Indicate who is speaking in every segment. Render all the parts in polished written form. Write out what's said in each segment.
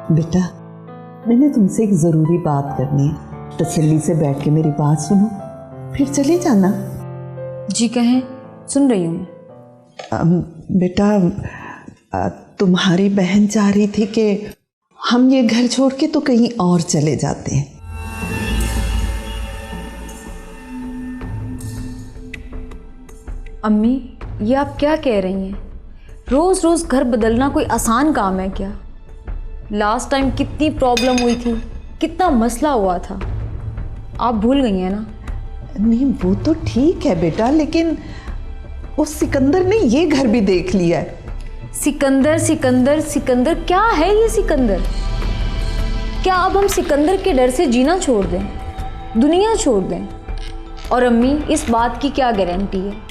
Speaker 1: बेटा, मैंने तुमसे एक ज़रूरी बात करनी है। तसल्ली से बैठ के मेरी बात सुनो, फिर चले जाना।
Speaker 2: जी कहें, सुन रही हूँ मैं।
Speaker 1: बेटा, तुम्हारी बहन चाह रही थी कि हम ये घर छोड़ के तो कहीं और चले जाते हैं।
Speaker 2: अम्मी, ये आप क्या कह रही हैं? रोज़ रोज़ घर बदलना कोई आसान काम है क्या? लास्ट टाइम कितनी प्रॉब्लम हुई थी, कितना मसला हुआ था, आप भूल गई हैं ना?
Speaker 1: नहीं, वो तो ठीक है बेटा, लेकिन उस सिकंदर ने ये घर भी देख लिया है।
Speaker 2: सिकंदर सिकंदर सिकंदर, क्या है ये सिकंदर? क्या अब हम सिकंदर के डर से जीना छोड़ दें, दुनिया छोड़ दें? और अम्मी, इस बात की क्या गारंटी है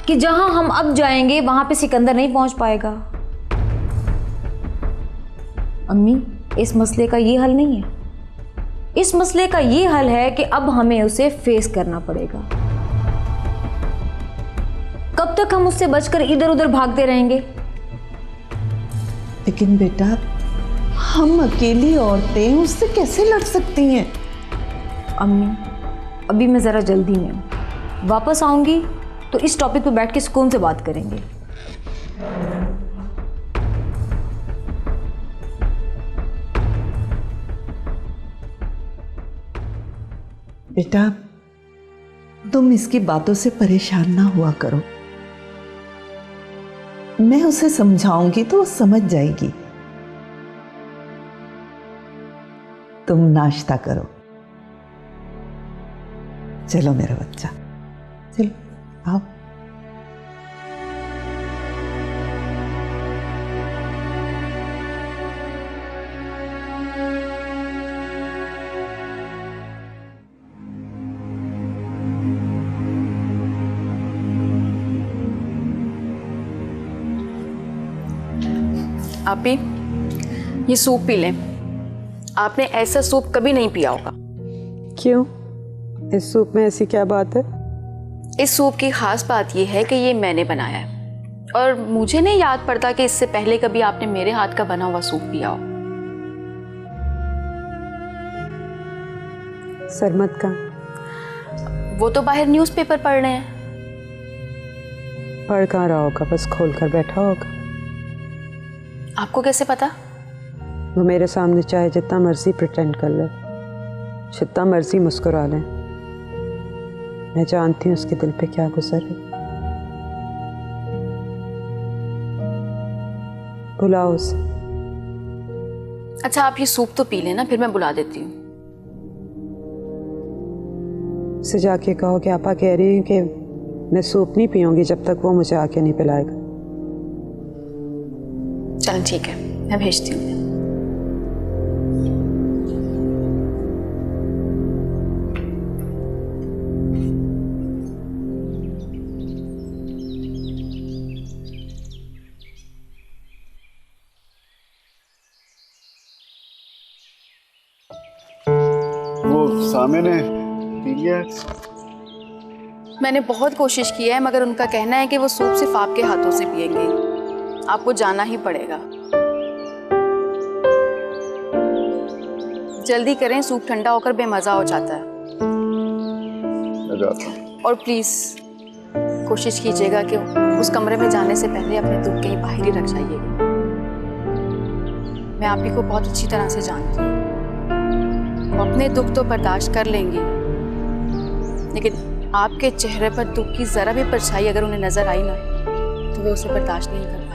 Speaker 2: कि जहां हम अब जाएंगे वहां पे सिकंदर नहीं पहुंच पाएगा? अम्मी, इस मसले का ये हल नहीं है। इस मसले का ये हल है कि अब हमें उसे फेस करना पड़ेगा। कब तक हम उससे बचकर इधर उधर भागते रहेंगे?
Speaker 1: लेकिन बेटा, हम अकेली औरतें उससे कैसे लड़ सकती हैं?
Speaker 2: अम्मी, अभी मैं ज़रा जल्दी में हूँ, वापस आऊँगी तो इस टॉपिक पे बैठ के सुकून से बात करेंगे।
Speaker 1: बेटा, तुम इसकी बातों से परेशान ना हुआ करो। मैं उसे समझाऊंगी तो वो समझ जाएगी। तुम नाश्ता करो। चलो मेरा बच्चा, चलो आओ।
Speaker 3: आप ही ये सूप पी लें। आपने ऐसा सूप कभी नहीं पिया होगा।
Speaker 4: क्यों? इस सूप में ऐसी क्या बात है?
Speaker 3: इस सूप की खास बात यह है कि ये मैंने बनाया है और मुझे नहीं याद पड़ता कि इससे पहले कभी आपने मेरे हाथ का बना हुआ सूप पिया हो।
Speaker 4: सरमत का?
Speaker 3: वो तो बाहर न्यूज़पेपर पढ़ रहे हैं।
Speaker 4: पढ़ कहाँ रहा होगा, बस खोल कर बैठा होगा।
Speaker 3: आपको कैसे पता?
Speaker 4: वो मेरे सामने चाहे जितना मर्जी प्रिटेंड कर ले, जितना मर्जी मुस्कुरा ले, मैं जानती हूँ उसके दिल पे क्या गुजर है। बुलाओ उसे।
Speaker 3: अच्छा, आप ये सूप तो पी लेना, फिर मैं बुला देती हूँ।
Speaker 4: उसे जाके कहो कि आपा कह रही हूँ कि मैं सूप नहीं पीऊंगी जब तक वो मुझे आके नहीं पिलाएगा।
Speaker 3: चल ठीक है, मैं भेजती हूँ।
Speaker 5: वो सामे ने पी लिया है।
Speaker 3: मैंने बहुत कोशिश की है, मगर उनका कहना है कि वो सूप सिर्फ आपके हाथों से पिएंगे। आपको जाना ही पड़ेगा। जल्दी करें, सूप ठंडा होकर बेमजा हो जाता है। और प्लीज कोशिश कीजिएगा कि उस कमरे में जाने से पहले अपने दुख कहीं बाहर ही रख जाइएगा। मैं आप ही को बहुत अच्छी तरह से जानती हूँ। वो अपने दुख तो बर्दाश्त कर लेंगी, लेकिन आपके चेहरे पर दुख की जरा भी परछाई अगर उन्हें नजर आई ना तो वो उसे बर्दाश्त नहीं कर पाएंगे।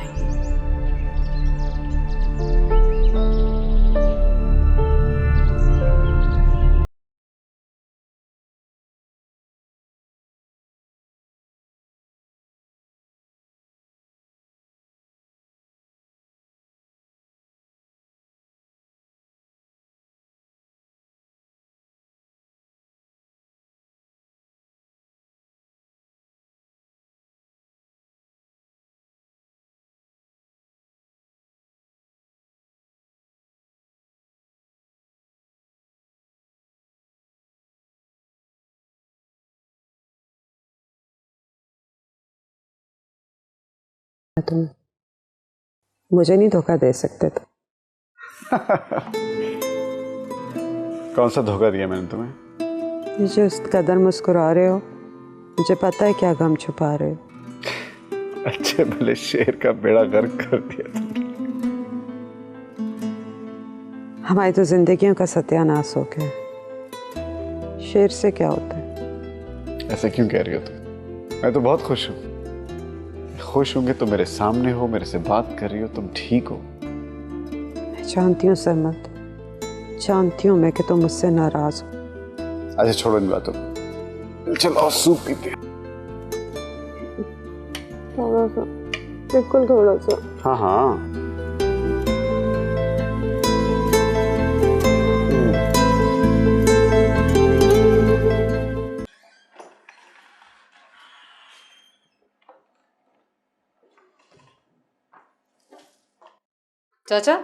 Speaker 4: तुम मुझे नहीं धोखा दे सकते थे।
Speaker 5: कौन सा धोखा दिया मैंने तुम्हें?
Speaker 4: मुझे उस कदर मुस्कुरा रहे हो, मुझे पता है क्या गम छुपा रहे हो।
Speaker 5: अच्छे भले शेर का बेड़ा गर्क कर दिया तुमने।
Speaker 4: हमारी तो जिंदगियों का सत्यानाश हो गया। शेर से क्या होता है?
Speaker 5: ऐसे क्यों कह रही हो तुम? मैं तो बहुत खुश हूँ। खुश होंगे तो मेरे सामने हो, मेरे से बात कर रही हो, तुम ठीक हो।
Speaker 4: मैं जानती हूँ सरमत, जानती हूँ मैं कि तुम मुझसे नाराज हो।
Speaker 5: अच्छा छोड़ो इन बातों को, चलो और सूप पीते हैं।
Speaker 4: थोड़ा सा, बिल्कुल थोड़ा सा।
Speaker 5: हाँ हाँ।
Speaker 6: चाचा,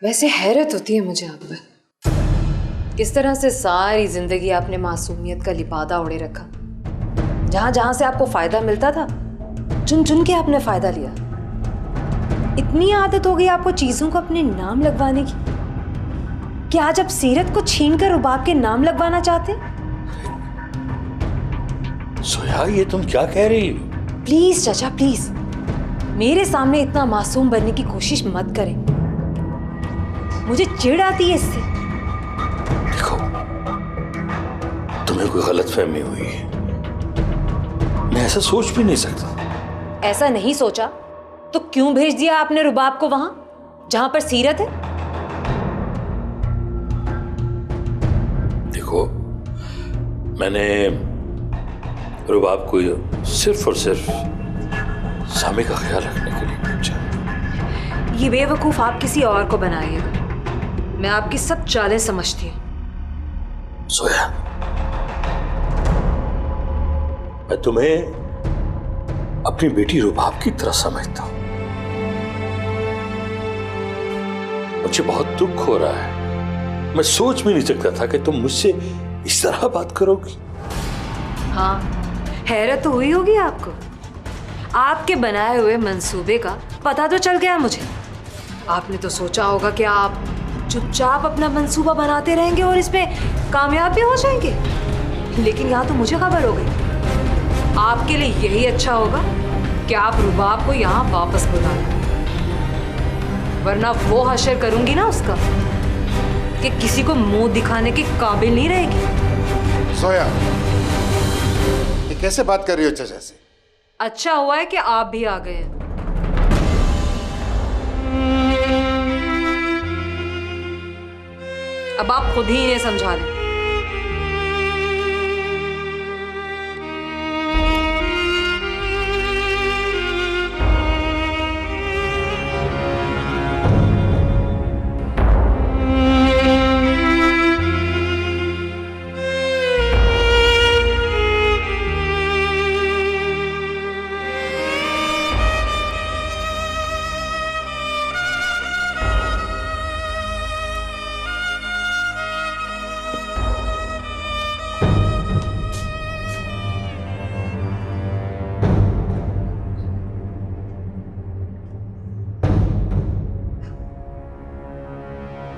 Speaker 6: वैसे हैरत होती है मुझे आप पर, किस तरह से सारी जिंदगी आपने मासूमियत का लिबादा ओढ़े रखा। जहां जहां से आपको फायदा मिलता था, चुन चुन के आपने फायदा लिया। इतनी आदत हो गई आपको चीजों को अपने नाम लगवाने की कि आज आप सीरत को छीनकर रुबाब के नाम लगवाना चाहते?
Speaker 7: सोया, ये तुम क्या कह रही हो?
Speaker 6: प्लीज चाचा प्लीज, मेरे सामने इतना मासूम बनने की कोशिश मत करें, मुझे चिढ़ आती है इससे।
Speaker 7: देखो, तुम्हें कोई गलतफहमी हुई है, मैं ऐसा सोच भी नहीं सकता।
Speaker 6: ऐसा नहीं सोचा तो क्यों भेज दिया आपने रुबाब को वहां जहां पर सीरत है?
Speaker 7: देखो, मैंने रुबाब को सिर्फ और सिर्फ सामी का ख्याल रखने के लिए भेजा।
Speaker 6: ये बेवकूफ आप किसी और को बनाइएगा, मैं आपकी सब चालें समझती हूँ।
Speaker 7: सोया, मैं तुम्हें अपनी बेटी रुबाब की तरह समझता हूं। मुझे बहुत दुख हो रहा है, मैं सोच भी नहीं सकता था कि तुम मुझसे इस तरह बात करोगी।
Speaker 6: हाँ, हैरत तो हुई होगी आपको। आपके बनाए हुए मंसूबे का पता तो चल गया मुझे। आपने तो सोचा होगा कि आप चुपचाप अपना मंसूबा बनाते रहेंगे और इसमें कामयाब भी हो जाएंगे, लेकिन यहाँ तो मुझे खबर हो गई। आपके लिए यही अच्छा होगा कि आप रुबाब को यहाँ वापस बुला लें, वरना वो हशर करूंगी ना उसका कि किसी को मुंह दिखाने के काबिल नहीं रहेगी।
Speaker 8: सोया, ये कैसे बात कर रही हो चाचा से?
Speaker 6: अच्छा हुआ है कि आप भी आ गए हैं। अब आप खुद ही इन्हें समझा लें।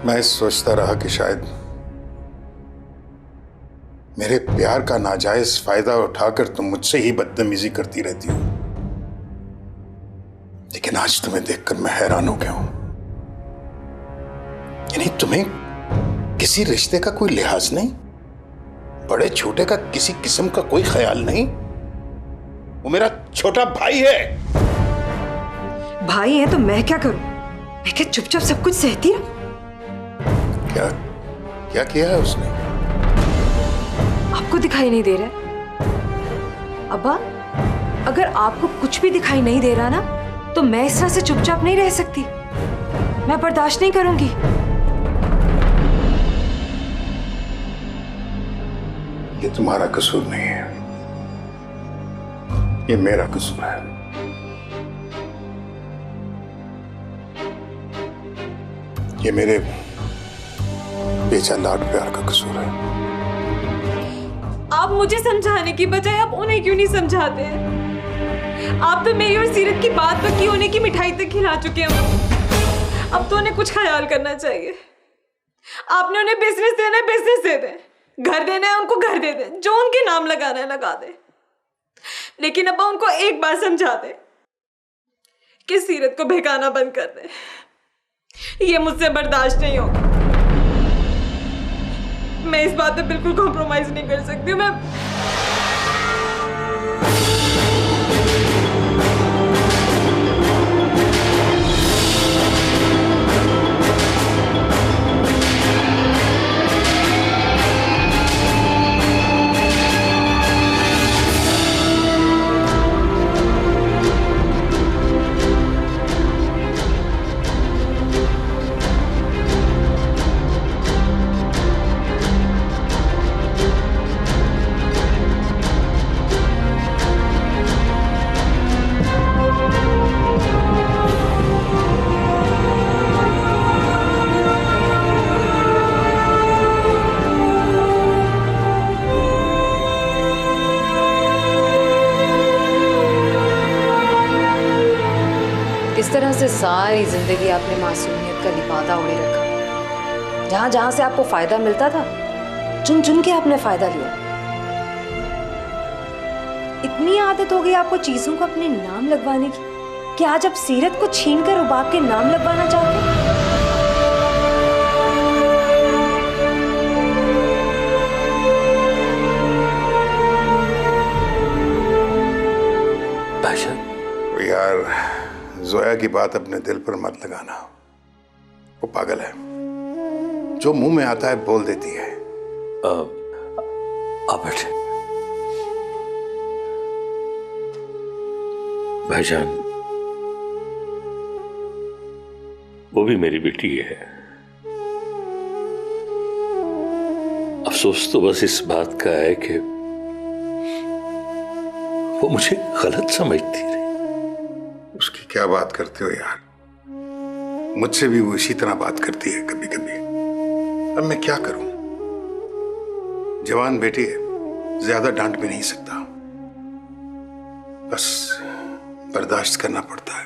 Speaker 8: मैं सोचता रहा कि शायद मेरे प्यार का नाजायज फायदा उठाकर तुम मुझसे ही बदतमीजी करती रहती हो, लेकिन आज तुम्हें देखकर मैं हैरान हो गया हूं। यानी तुम्हें किसी रिश्ते का कोई लिहाज नहीं, बड़े छोटे का किसी किस्म का कोई ख्याल नहीं। वो मेरा छोटा भाई है।
Speaker 6: भाई है तो मैं क्या करूं? मैं क्या चुपचाप सब कुछ सहती रहूं?
Speaker 8: क्या क्या किया है उसने?
Speaker 6: आपको दिखाई नहीं दे रहा? अब्बा, अगर आपको कुछ भी दिखाई नहीं दे रहा ना, तो मैं इस तरह से चुपचाप नहीं रह सकती। मैं बर्दाश्त नहीं करूंगी।
Speaker 8: ये तुम्हारा कसूर नहीं है, ये मेरा कसूर है। ये मेरे बेचा लाड प्यार का कसूर है।
Speaker 6: आप मुझे समझाने की बजाय आप उन्हें क्यों नहीं समझाते हैं? आप तो मेरी और सीरत की बात पक्की होने की मिठाई तक खिला चुके हैं। अब तो उन्हें कुछ ख्याल करना चाहिए। आपने उन्हें बिजनेस देना है, बिजनेस दे दें। घर देना है उनको, घर दे दें। जो उनके नाम लगाना है लगा दे। लेकिन अब उनको एक बार समझा दे कि सीरत को बहकाना बंद कर दे। ये मुझसे बर्दाश्त नहीं होगा। मैं इस बात पे बिल्कुल कॉम्प्रोमाइज नहीं कर सकती हूँ। मैं इस तरह से सारी जिंदगी आपने मासूमियत का लिबादा ओढ़े रखा। जहां जहां से आपको फायदा मिलता था, चुन चुन के आपने फायदा लिया। इतनी आदत हो गई आपको चीजों को अपने नाम लगवाने की कि आज आप सीरत को छीनकर रुबाब के नाम लगवाना चाहते हैं।
Speaker 8: यार, जोया की बात अपने दिल पर मत लगाना। वो पागल है, जो मुंह में आता है बोल देती है।
Speaker 7: आप बैठे। भाईजान, वो भी मेरी बेटी है। अफसोस तो बस इस बात का है कि वो मुझे गलत समझती रही।
Speaker 8: उसकी क्या बात करते हो यार? मुझसे भी वो इसी तरह बात करती है कभी कभी। अब मैं क्या करूं? जवान बेटी है, ज्यादा डांट भी नहीं सकता। बस बर्दाश्त करना पड़ता है।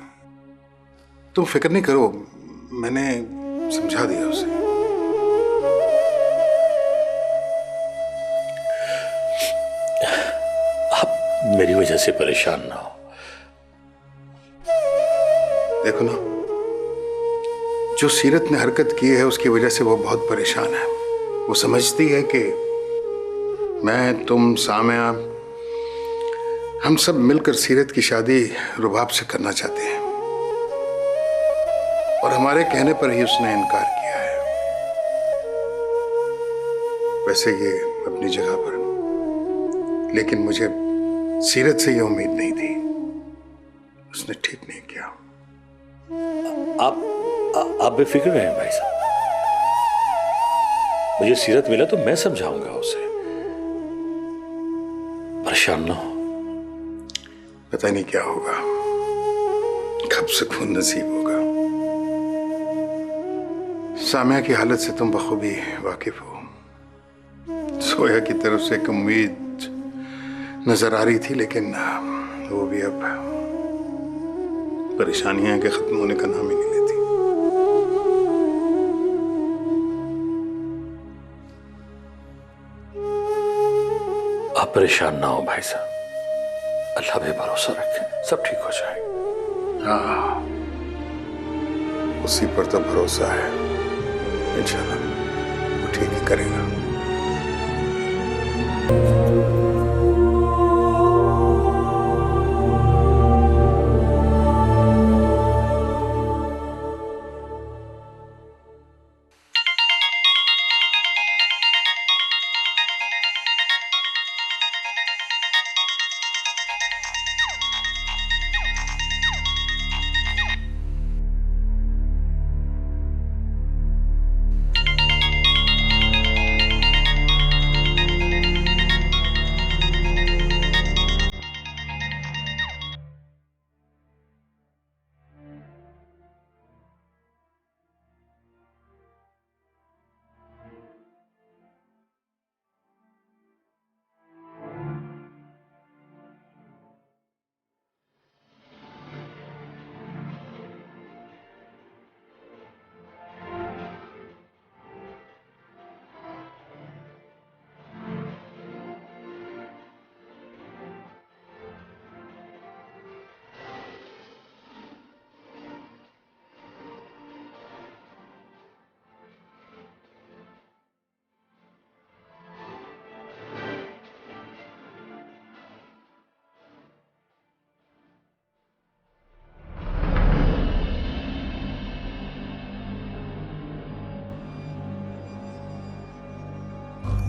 Speaker 8: तुम फिक्र नहीं करो, मैंने समझा दिया उसे।
Speaker 7: आप मेरी वजह से परेशान ना हो।
Speaker 8: देखो ना, जो सीरत ने हरकत की है उसकी वजह से वो बहुत परेशान है। वो समझती है कि मैं, तुम, सामिया, हम सब मिलकर सीरत की शादी रुबाब से करना चाहते हैं, और हमारे कहने पर ही उसने इनकार किया है। वैसे ये अपनी जगह पर, लेकिन मुझे सीरत से ये उम्मीद नहीं थी। उसने ठीक नहीं किया।
Speaker 7: आप बेफिक्र रहें भाई साहब। मुझे सीरत मिला तो मैं समझाऊंगा उसे। परेशान ना हो।
Speaker 8: पता नहीं क्या होगा, कब सुकून नसीब होगा। सामिया की हालत से तुम बखूबी वाकिफ हो। सोया की तरफ से एक उम्मीद नजर आ रही थी, लेकिन वो भी अब परेशानियां के खत्म होने का नाम ही नहीं लेती।
Speaker 7: आप परेशान ना हो भाई साहब। अल्लाह पे भरोसा रखें, सब ठीक हो जाएगा।
Speaker 8: हाँ, उसी पर तो भरोसा है। इंशाल्लाह वो ठीक ही करेगा।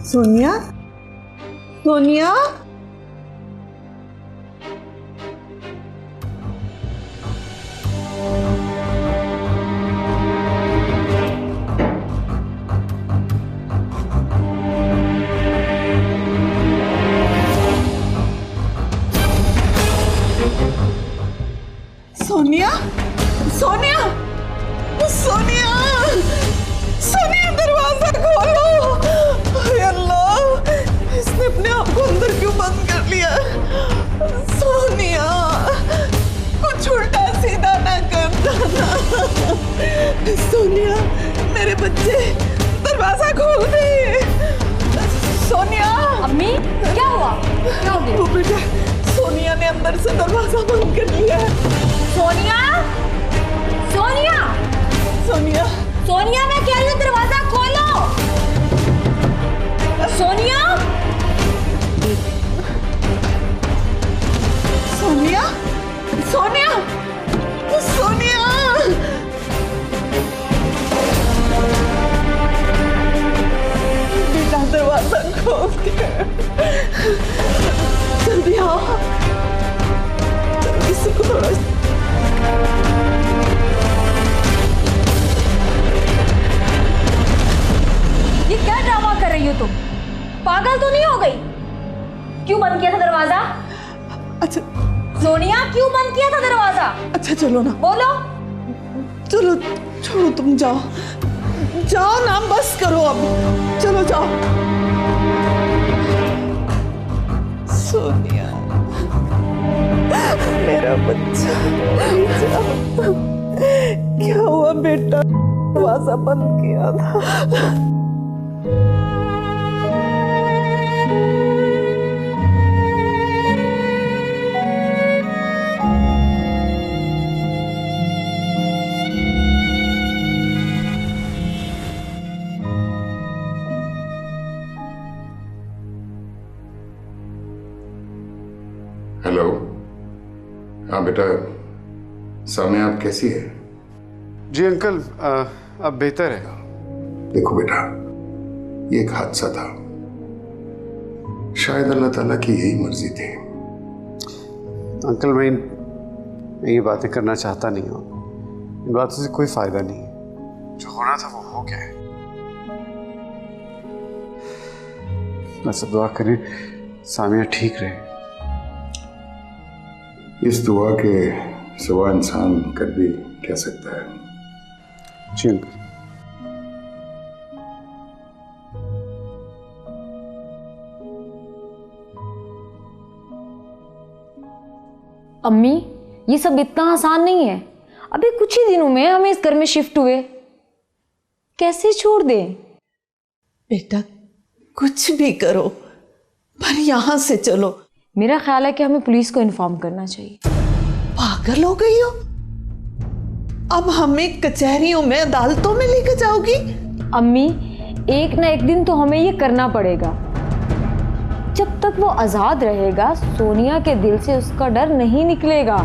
Speaker 1: सोनिया, सोनिया, सोनिया, सोनिया, सोनिया, सोनिया, दरवाजा खोलो। हाय अल्लाह, इसने अपने आप को अंदर क्यों बंद कर लिया? सोनिया, कुछ उल्टा सीधा ना करना। सोनिया, मेरे बच्चे, दरवाजा खोल दे। सोनिया।
Speaker 2: अम्मी, क्या हुआ? क्या हो गया?
Speaker 1: वो बेटा, सोनिया ने अंदर से दरवाजा बंद कर लिया है।
Speaker 2: सोनिया, सोनिया,
Speaker 1: सोनिया,
Speaker 2: सोनिया, मैं कह रही हूँ दरवाजा खोलो। सोनिया,
Speaker 1: सोनिया, सोनिया, सोनिया, बेटा दरवाजा खोल के जल्दी आओ, जल्दी से थोड़ा।
Speaker 2: ये क्या ड्रामा कर रही हो तुम? पागल तो नहीं हो गई? क्यों बंद किया था दरवाजा?
Speaker 1: अच्छा
Speaker 2: सोनिया, क्यों बंद किया था दरवाजा?
Speaker 1: अच्छा, चलो ना,
Speaker 2: बोलो।
Speaker 1: चलो छोड़ो, तुम जाओ, जाओ ना, बस करो अब, चलो जाओ। सोनिया, मेरा बच्चा, जाओ। क्या हुआ बेटा? दरवाजा बंद किया था।
Speaker 8: हेलो। हाँ बेटा, सामने आप कैसी है?
Speaker 5: जी अंकल, अब बेहतर है।
Speaker 8: देखो बेटा, ये एक हादसा था, शायद अल्लाह ताला की यही मर्जी थी।
Speaker 5: अंकल, मैं ये बातें करना चाहता नहीं हूँ। इन बातों से कोई फायदा नहीं है। जो होना था वो हो गया है। बस अब दुआ करें सामिया ठीक रहे।
Speaker 8: इस दुआ के सिवा इंसान कर भी क्या सकता है।
Speaker 5: जी अंकल।
Speaker 2: अम्मी, ये सब इतना आसान नहीं है। अभी कुछ ही दिनों में हमें इस घर में शिफ्ट हुए, कैसे छोड़ दें?
Speaker 1: बेटा कुछ भी करो, पर यहां से चलो।
Speaker 2: मेरा ख्याल है कि हमें पुलिस को इन्फॉर्म करना चाहिए।
Speaker 1: पागल हो गई हो? अब हमें कचहरियों में, अदालतों में लेकर जाओगी?
Speaker 2: अम्मी, एक ना एक दिन तो हमें ये करना पड़ेगा। जब तक वो आजाद रहेगा, सोनिया के दिल से उसका डर नहीं निकलेगा।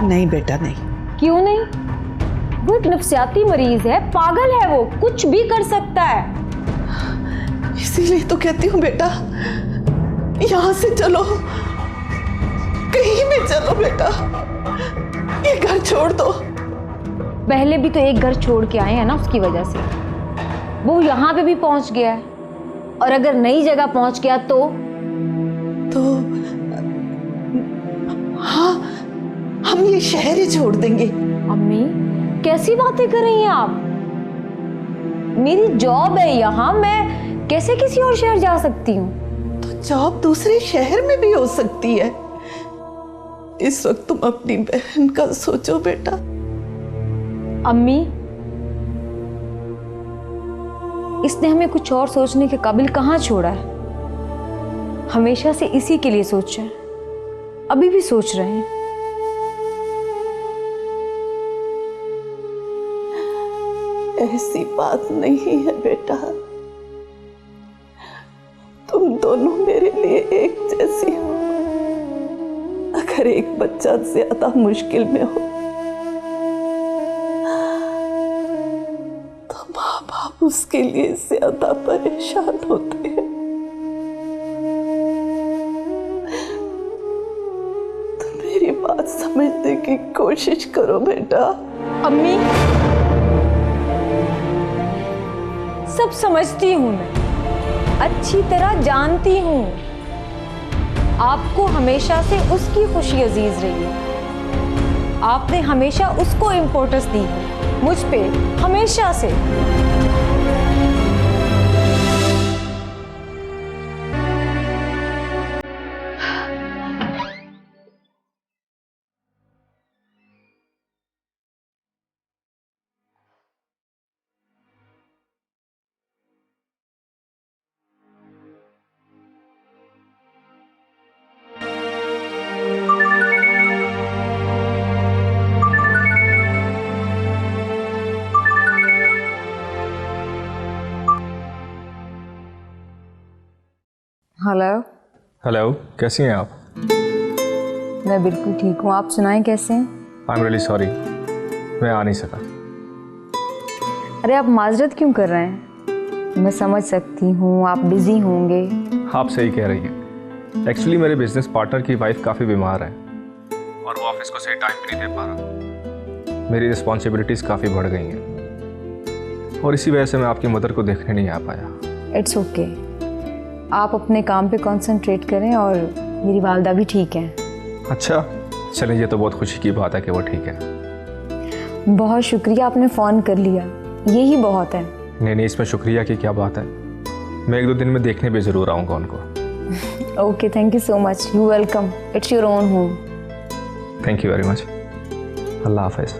Speaker 1: नहीं बेटा, नहीं।
Speaker 2: क्यों नहीं? वो एक नफ्सियाती मरीज है, पागल है, वो कुछ भी कर सकता है।
Speaker 1: इसीलिए तो कहती हूँ बेटा, यहां से चलो, कहीं भी चलो बेटा, ये घर छोड़ दो।
Speaker 2: पहले भी तो एक घर छोड़ के आए हैं ना, उसकी वजह से वो यहाँ पे भी पहुंच गया है। और अगर नई जगह पहुंच गया तो
Speaker 1: हाँ, हम ये शहर ही छोड़ देंगे।
Speaker 2: अम्मी, कैसी बातें कर रही हैं आप? मेरी जॉब है यहाँ, मैं कैसे किसी और शहर जा सकती हूँ?
Speaker 1: तो जॉब दूसरे शहर में भी हो सकती है। इस वक्त तुम अपनी बहन का सोचो बेटा।
Speaker 2: अम्मी, इसने हमें कुछ और सोचने के काबिल कहाँ छोड़ा है। हमेशा से इसी के लिए सोचा है, अभी भी सोच रहे हैं।
Speaker 1: ऐसी बात नहीं है बेटा, तुम दोनों मेरे लिए एक जैसी हो। अगर एक बच्चा ज्यादा मुश्किल में हो तो माँ बाप उसके लिए ज्यादा परेशान होते हैं। तो मेरी बात समझने की कोशिश करो बेटा।
Speaker 2: अम्मी, सब समझती हूं मैं, अच्छी तरह जानती हूं। आपको हमेशा से उसकी खुशी अजीज रही है। आपने हमेशा उसको इम्पोर्टेंस दी है, मुझ पे हमेशा से। हेलो।
Speaker 9: हेलो, कैसी हैं आप?
Speaker 2: मैं बिल्कुल ठीक हूँ, आप सुनाएं कैसे हैं?
Speaker 9: आई एम रियली सॉरी, मैं आ नहीं सका।
Speaker 2: अरे आप माजरत क्यों कर रहे हैं? मैं समझ सकती हूँ, आप बिजी होंगे।
Speaker 9: आप सही कह रही हैं। एक्चुअली मेरे बिजनेस पार्टनर की वाइफ काफ़ी बीमार है और वो ऑफिस को सही टाइम पे नहीं दे पा रहा। मेरी रिस्पॉन्सिबिलिटीज़ काफ़ी बढ़ गई हैं और इसी वजह से मैं आपकी मदर को देखने नहीं आ पाया।
Speaker 2: इट्स ओके, आप अपने काम पे कंसंट्रेट करें और मेरी वालदा भी ठीक है।
Speaker 9: अच्छा, चलें, ये तो बहुत खुशी की बात है कि वो ठीक है।
Speaker 2: बहुत शुक्रिया, आपने फ़ोन कर लिया, यही बहुत है।
Speaker 9: नहीं, इसमें शुक्रिया की क्या बात है। मैं 1-2 दिन में देखने भी ज़रूर आऊँगा उनको।
Speaker 2: Okay, thank you so much, you welcome, it's your own home.
Speaker 9: Thank you very much. अल्लाह हाफिज़।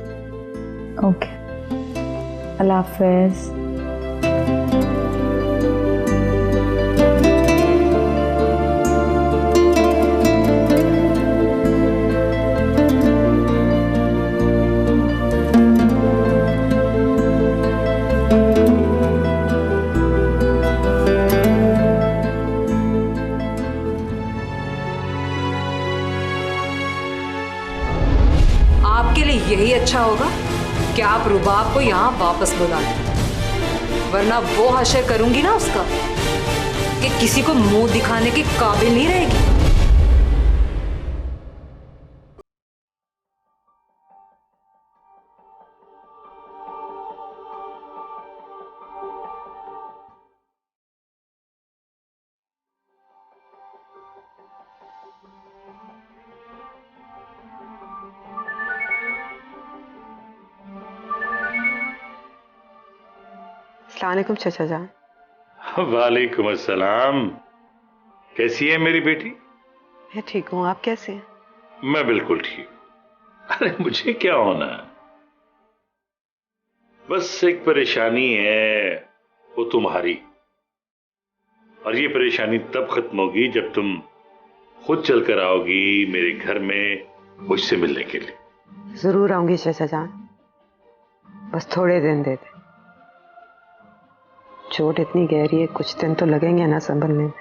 Speaker 2: ओके, अल्लाह हाफिज़।
Speaker 6: आपके लिए यही अच्छा होगा कि आप रुबाब को यहाँ वापस बुला लें, वरना वो हशर करूंगी ना उसका कि किसी को मुंह दिखाने के काबिल नहीं रहेगी।
Speaker 4: अस्सलामुअलैकुम चचा जान।
Speaker 7: वालेकुम अस्सलाम। कैसी है मेरी बेटी?
Speaker 4: मैं ठीक हूँ, आप कैसे हैं?
Speaker 7: मैं बिल्कुल ठीक। अरे मुझे क्या होना है, बस एक परेशानी है, वो तुम्हारी। और ये परेशानी तब खत्म होगी जब तुम खुद चलकर आओगी मेरे घर में मुझसे मिलने के लिए।
Speaker 4: जरूर आऊंगी चचा जान, बस थोड़े दिन दे दे। चोट इतनी गहरी है, कुछ दिन तो लगेंगे ना संभलने में।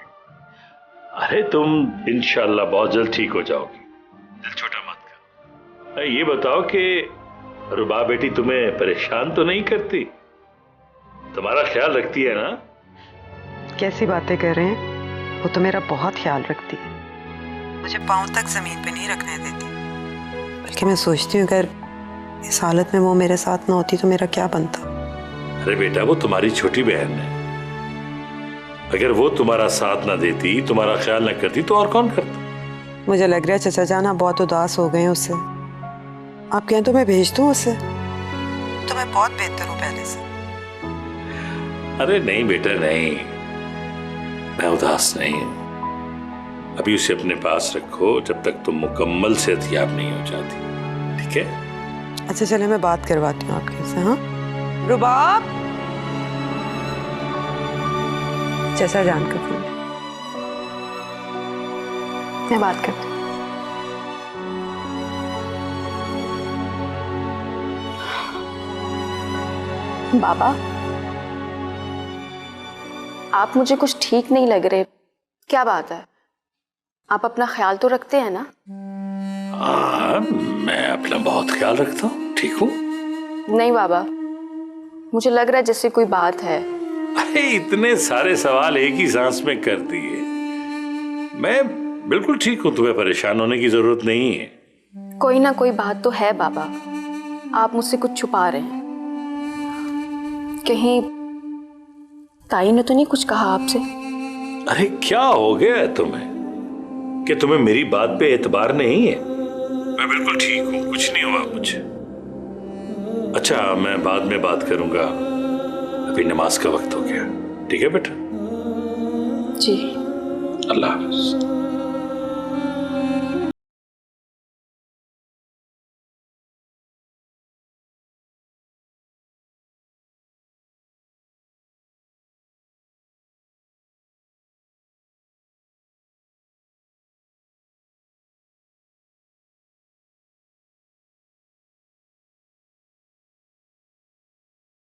Speaker 7: अरे तुम इंशाल्लाह बहुत जल्द ठीक हो जाओगी, दिल छोटा मत कर। ये बताओ कि रुबा बेटी तुम्हें परेशान तो नहीं करती? तुम्हारा ख्याल रखती है ना?
Speaker 4: कैसी बातें कर रहे हैं, वो तो मेरा बहुत ख्याल रखती है। मुझे पांव तक जमीन पे नहीं रखने देती, बल्कि मैं सोचती हूँ अगर इस हालत में वो मेरे साथ ना होती तो मेरा क्या बनता।
Speaker 7: अरे बेटा, वो तुम्हारी छोटी बहन है, अगर वो तुम्हारा साथ ना देती, तुम्हारा ख्याल ना करती तो और कौन करता?
Speaker 4: मुझे लग रहा है चचा जान आप बहुत उदास हो गए हैं उससे। आप कहें तो मैं भेज दूं उससे, तो मैं बहुत बेहतर हूँ पहले से।
Speaker 7: अरे नहीं बेटा नहीं, मैं उदास नहीं हूं। अभी उसे अपने पास रखो जब तक तुम मुकम्मल सेहतयाब नहीं हो जाती, ठीक है?
Speaker 4: अच्छा चले, मैं बात करवाती हूँ आपके से। हाँ रुबाब, चचा जान का फोन।
Speaker 3: मैं बात करती हूँ। बाबा, आप मुझे कुछ ठीक नहीं लग रहे, क्या बात है? आप अपना ख्याल तो रखते हैं ना?
Speaker 7: हाँ, मैं अपना बहुत ख्याल रखता हूँ, ठीक हूँ।
Speaker 3: नहीं बाबा, मुझे लग रहा है जैसे कोई बात है।
Speaker 7: अरे इतने सारे सवाल एक ही सांस में कर दिए। मैं बिल्कुल ठीक हूं, तुम्हें परेशान होने की जरूरत नहीं है।
Speaker 3: कोई ना कोई बात तो है बाबा, आप मुझसे कुछ छुपा रहे हैं। कहीं ताई ने तो नहीं कुछ कहा आपसे?
Speaker 7: अरे क्या हो गया है तुम्हें कि तुम्हें मेरी बात पे एतबार नहीं है? मैं बिल्कुल ठीक हूं, कुछ नहीं हुआ मुझे। अच्छा, मैं बाद में बात करूंगा, अभी नमाज का वक्त हो गया। ठीक है बेटा?
Speaker 3: जी।
Speaker 7: अल्लाह हाफ़िज़।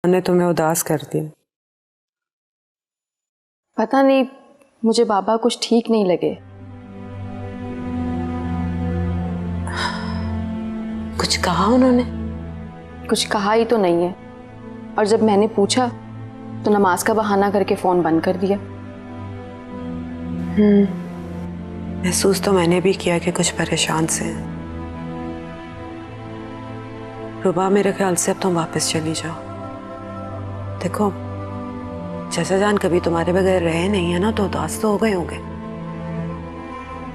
Speaker 4: मैंने तुम्हें उदास कर दिया।
Speaker 3: पता नहीं, मुझे बाबा कुछ ठीक नहीं लगे।
Speaker 4: कुछ कहा उन्होंने?
Speaker 3: कुछ कहा ही तो नहीं है, और जब मैंने पूछा तो नमाज का बहाना करके फोन बंद कर दिया।
Speaker 4: महसूस तो मैंने भी किया कि कुछ परेशान से हैं। रुबा, मेरे ख्याल से अब तुम वापस चली जाओ। देखो, चाचा जान कभी तुम्हारे बगैर रहे नहीं है ना, तो उदास तो हो गए होंगे।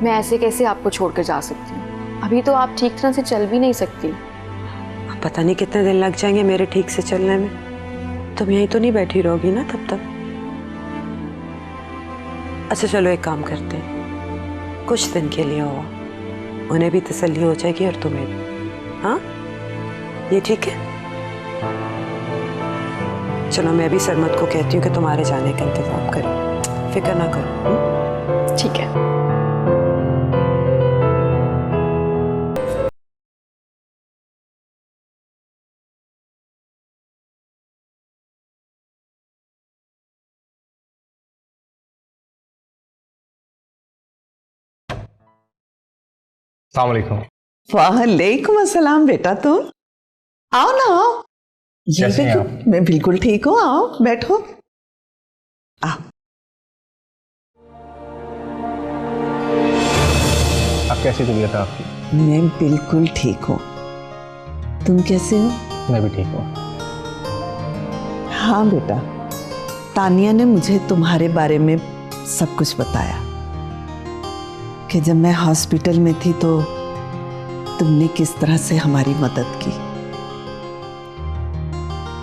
Speaker 3: मैं ऐसे कैसे आपको छोड़कर जा सकती हूँ? अभी तो आप ठीक तरह से चल भी नहीं सकती।
Speaker 4: अब पता नहीं कितने दिन लग जाएंगे मेरे ठीक से चलने में। तुम यहीं तो नहीं बैठी रहोगी ना तब तक? अच्छा चलो, एक काम करते हैं, कुछ दिन के लिए हो, उन्हें भी तसल्ली हो जाएगी और तुम्हें भी। हाँ, ये ठीक है? चलो, मैं भी सरमत को कहती हूँ कि तुम्हारे जाने का इंतजाम करें, फिक्र ना करो।
Speaker 3: ठीक है।
Speaker 9: अस्सलाम वालेकुम।
Speaker 1: वालेकुम अस्सलाम बेटा, तुम आओ ना, आओ। ये
Speaker 9: कैसे हैं
Speaker 1: देखो, मैं बिल्कुल ठीक हूँ, आओ बैठो। आओ।
Speaker 9: अब कैसी तबीयत है आपकी?
Speaker 1: मैं बिल्कुल ठीक हूँ, तुम कैसे हो?
Speaker 9: मैं भी ठीक हूँ।
Speaker 1: हाँ बेटा, तानिया ने मुझे तुम्हारे बारे में सब कुछ बताया कि जब मैं हॉस्पिटल में थी तो तुमने किस तरह से हमारी मदद की।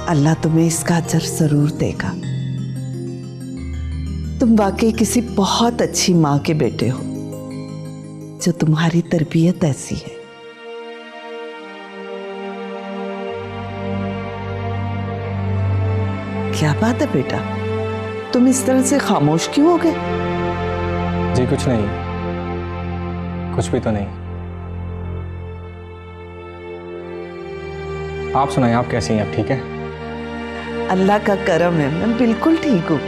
Speaker 1: अल्लाह तुम्हें इसका अजर जरूर देगा। तुम वाकई किसी बहुत अच्छी माँ के बेटे हो, जो तुम्हारी तरबियत ऐसी है। क्या बात है बेटा, तुम इस तरह से खामोश क्यों हो गए?
Speaker 9: जी कुछ नहीं, कुछ भी तो नहीं। आप सुनाइए, आप कैसी हैं? आप ठीक है?
Speaker 1: अल्लाह का करम है, मैं बिल्कुल ठीक हूँ।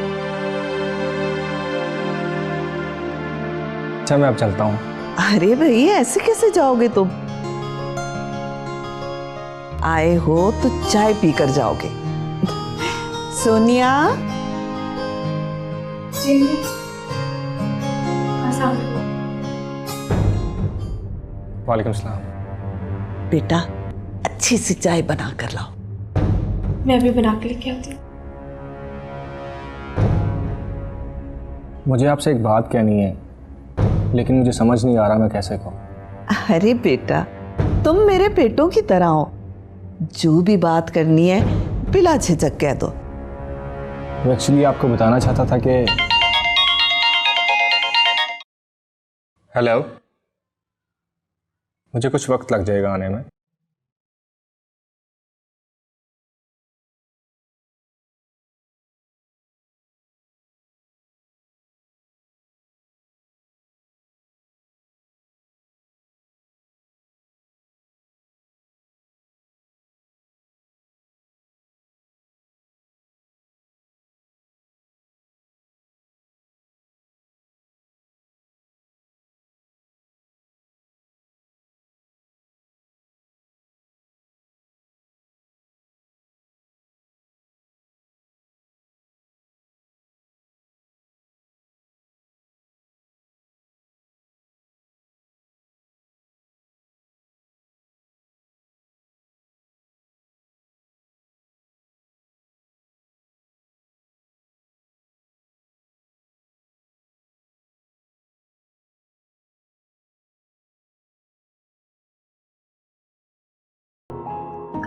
Speaker 9: अच्छा, मैं अब चलता हूँ।
Speaker 1: अरे भाई, ऐसे कैसे जाओगे तुम? आए हो तो चाय पीकर जाओगे। सोनिया।
Speaker 9: वालेकुम सलाम।
Speaker 1: बेटा, अच्छी सी चाय बना कर लाओ।
Speaker 10: मैं अभी बना के लेके आती हूँ।
Speaker 9: मुझे आपसे एक बात कहनी है, लेकिन मुझे समझ नहीं आ रहा मैं कैसे कहूँ।
Speaker 1: अरे बेटा, तुम मेरे बेटों की तरह हो, जो भी बात करनी है बिला झिझक कह दो।
Speaker 9: मैं एक्चुअली आपको बताना चाहता था कि हेलो, मुझे कुछ वक्त लग जाएगा आने में।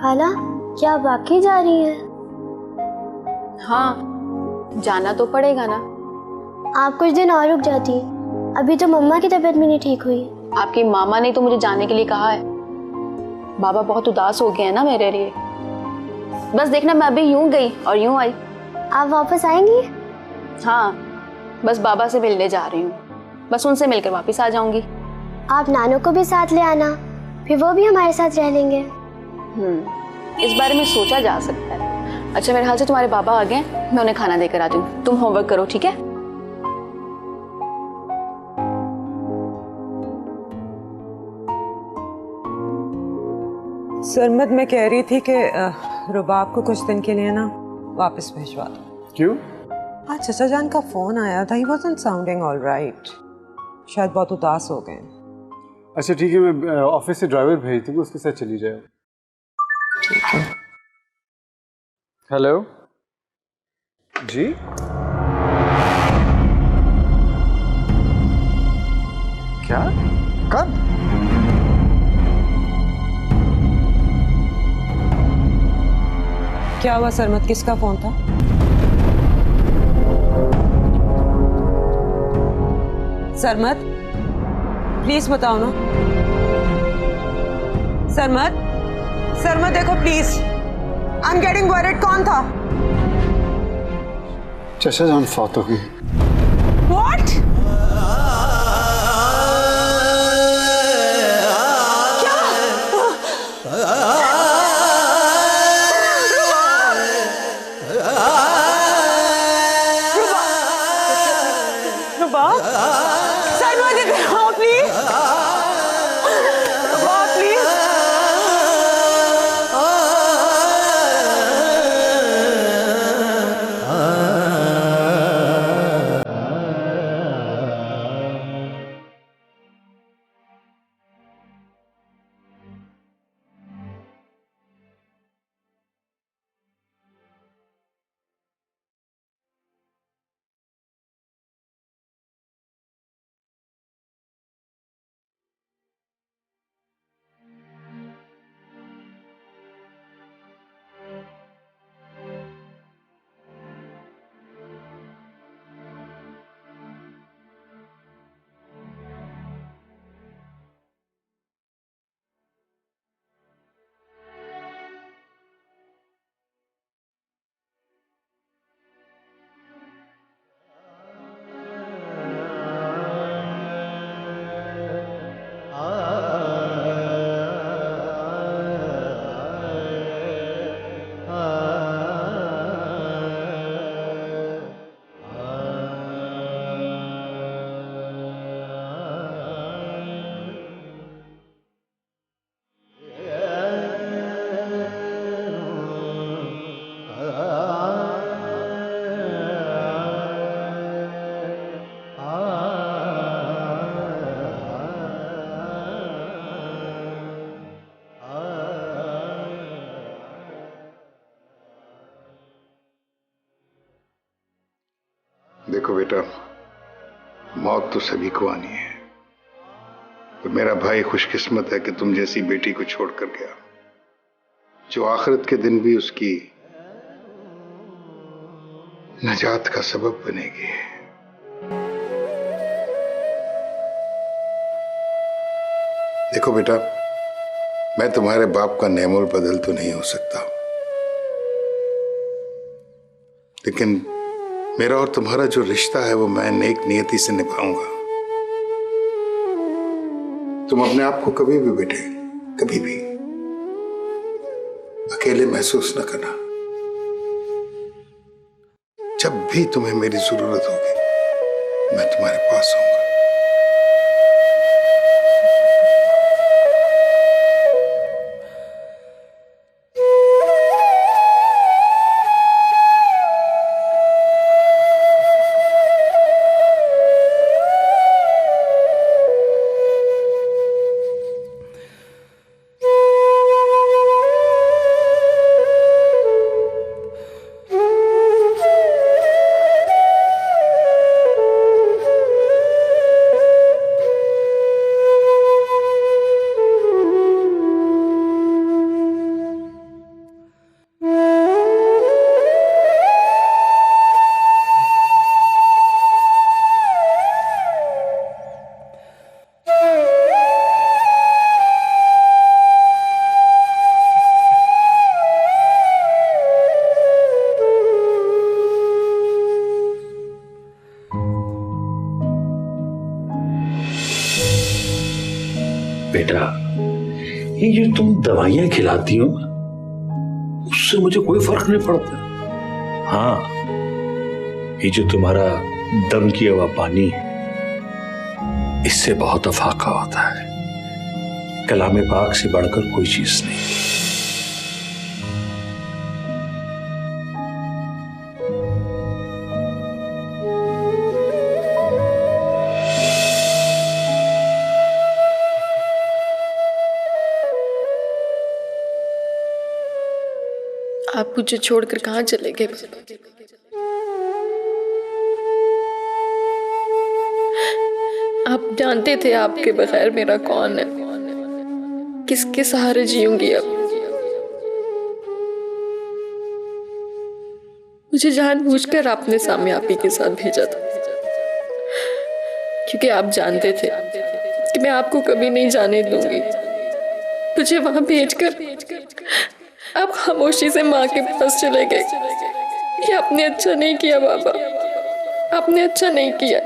Speaker 11: खाला, क्या वाकई जा रही है?
Speaker 3: हाँ, जाना तो पड़ेगा ना।
Speaker 11: आप कुछ दिन और रुक जाती, अभी तो मम्मा की तबीयत भी नहीं ठीक हुई।
Speaker 3: आपकी मामा ने तो मुझे जाने के लिए कहा है। बाबा बहुत उदास हो गए हैं ना मेरे लिए। बस देखना, मैं अभी यूं गई और यूं आई।
Speaker 11: आप वापस आएंगी?
Speaker 3: हाँ, बस बाबा से मिलने जा रही हूँ, बस उनसे मिलकर वापस आ जाऊंगी।
Speaker 11: आप नानू को भी साथ ले आना, फिर वो भी हमारे साथ रह लेंगे।
Speaker 3: इस बारे में सोचा जा सकता है। अच्छा, मेरे ख्याल से तुम्हारे बाबा आ गए, मैं उन्हें खाना देकर आती हूँ। तुम होमवर्क करो, ठीक है?
Speaker 4: सरमद, मैं कह रही थी कि रुबाब को कुछ दिन के लिए ना वापस भिजवा दो।
Speaker 5: क्यों?
Speaker 4: हाँ, चचा जान का फोन आया था। ही वाज़न्ट साउंडिंग ऑल राइट। शायद बहुत उदास हो गए।
Speaker 5: अच्छा ठीक है, मैं ऑफिस से ड्राइवर भेज दूंगा, उसके साथ चली जाए।
Speaker 4: ठीक है।
Speaker 5: हेलो जी, क्या? कब?
Speaker 4: क्या हुआ सरमद, किसका फोन था? सरमद, प्लीज बताओ ना। सरमद, सरमद देखो please, I am getting worried. कौन था?
Speaker 5: चचा जान फौत हो गई।
Speaker 4: व्हाट?
Speaker 8: देखो बेटा, मौत तो सभी को आनी है, तो मेरा भाई खुशकिस्मत है कि तुम जैसी बेटी को छोड़कर गया, जो आखिरत के दिन भी उसकी नजात का सबब बनेगी। देखो बेटा, मैं तुम्हारे बाप का नेमोल बदल तो नहीं हो सकता, लेकिन मेरा और तुम्हारा जो रिश्ता है वो मैं नेक नियति से निभाऊंगा। तुम अपने आप को कभी भी बेटे, कभी भी अकेले महसूस न करना। जब भी तुम्हें मेरी जरूरत होगी मैं तुम्हारे पास हूंगा।
Speaker 7: बेटा, ये जो तुम दवाइयां खिलाती हो उससे मुझे कोई फर्क नहीं पड़ता। हाँ, ये जो तुम्हारा दम किया हुआ पानी है, इससे बहुत अफाका होता है। कलाम पाक से बढ़कर कोई चीज नहीं।
Speaker 10: आप मुझे छोड़कर कहाँ चले गए? आप जानते थे आपके बगैर मेरा कौन है, किसके सहारे जीऊंगी अब। मुझे जानबूझकर आपने सामने आपी के साथ भेजा था, क्योंकि आप जानते थे कि मैं आपको कभी नहीं जाने दूंगी। मुझे वहां भेजकर आप खामोशी से माँ के पास चले गए। ये आपने अच्छा नहीं किया बाबा, आपने अच्छा नहीं किया।